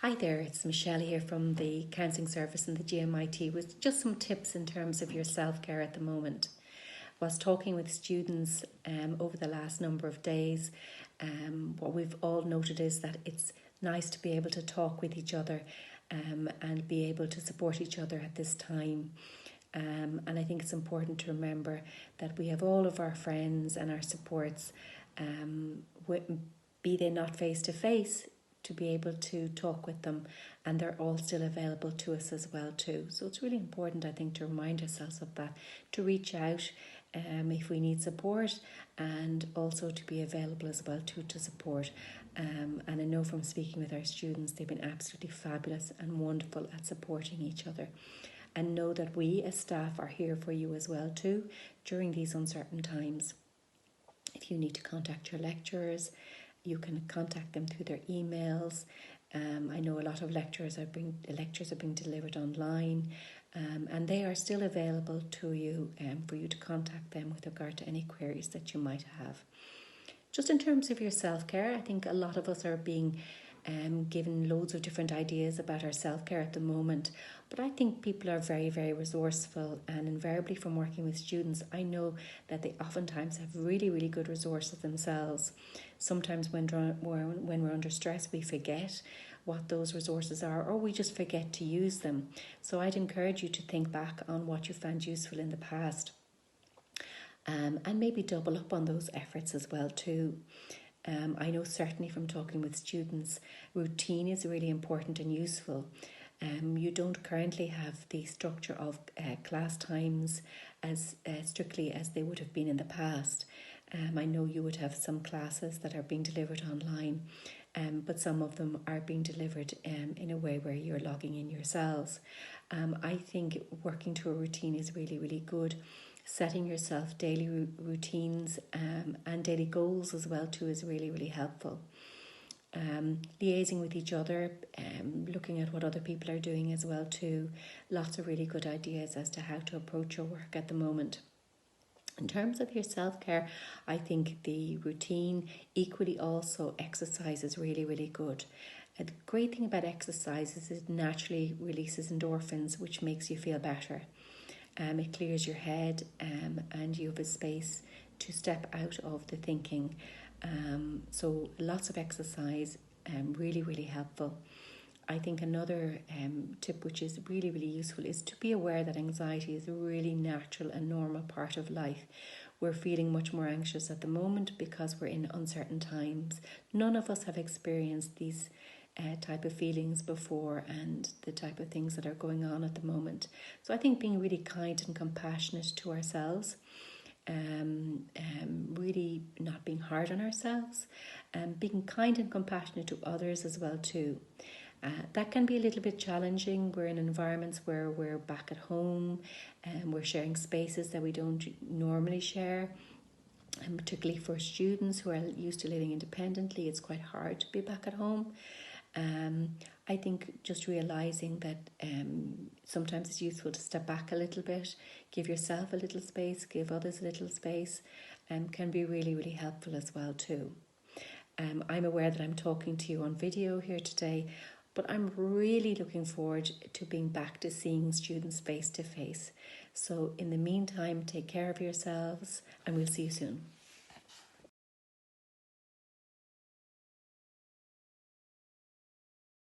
Hi there, it's Michelle here from the Counselling Service in the GMIT with just some tips in terms of your self-care at the moment. I was talking with students over the last number of days. What we've all noted is that it's nice to be able to talk with each other and be able to support each other at this time. And I think it's important to remember that we have all of our friends and our supports, be they not face to face, to be able to talk with them, and they're all still available to us as well too. So it's really important, I think, to remind ourselves of that, to reach out if we need support, and also to be available as well too to support. And I know from speaking with our students, they've been absolutely fabulous and wonderful at supporting each other. And know that we as staff are here for you as well too during these uncertain times. If you need to contact your lecturers, you can contact them through their emails. I know a lot of lectures are being delivered online, and they are still available to you for you to contact them with regard to any queries that you might have. Just in terms of your self-care, I think a lot of us are being given loads of different ideas about our self-care at the moment, but I think people are very, very resourceful, and invariably from working with students, I know that they oftentimes have really, really good resources themselves. Sometimes when we're under stress, we forget what those resources are, or we just forget to use them. So I'd encourage you to think back on what you found useful in the past, and maybe double up on those efforts as well too. I know certainly from talking with students, routine is really important and useful. You don't currently have the structure of class times as strictly as they would have been in the past. I know you would have some classes that are being delivered online, but some of them are being delivered in a way where you're logging in yourselves. I think working to a routine is really, really good. Setting yourself daily routines and daily goals as well too is really, really helpful. Liaising with each other, looking at what other people are doing as well too. Lots of really good ideas as to how to approach your work at the moment. In terms of your self-care, I think the routine, equally also exercise is really, really good. The great thing about exercise is it naturally releases endorphins, which makes you feel better. It clears your head and you have a space to step out of the thinking. So lots of exercise, really, really helpful. I think another tip which is really, really useful is to be aware that anxiety is a really natural and normal part of life. We're feeling much more anxious at the moment because we're in uncertain times. None of us have experienced these type of feelings before, and the type of things that are going on at the moment. So I think being really kind and compassionate to ourselves, really not being hard on ourselves, and being kind and compassionate to others as well too. That can be a little bit challenging. We're in environments where we're back at home and we're sharing spaces that we don't normally share. And particularly for students who are used to living independently, it's quite hard to be back at home. I think just realising that sometimes it's useful to step back a little bit, give yourself a little space, give others a little space, can be really, really helpful as well too. I'm aware that I'm talking to you on video here today, but I'm really looking forward to being back to seeing students face to face. So in the meantime, take care of yourselves, and we'll see you soon.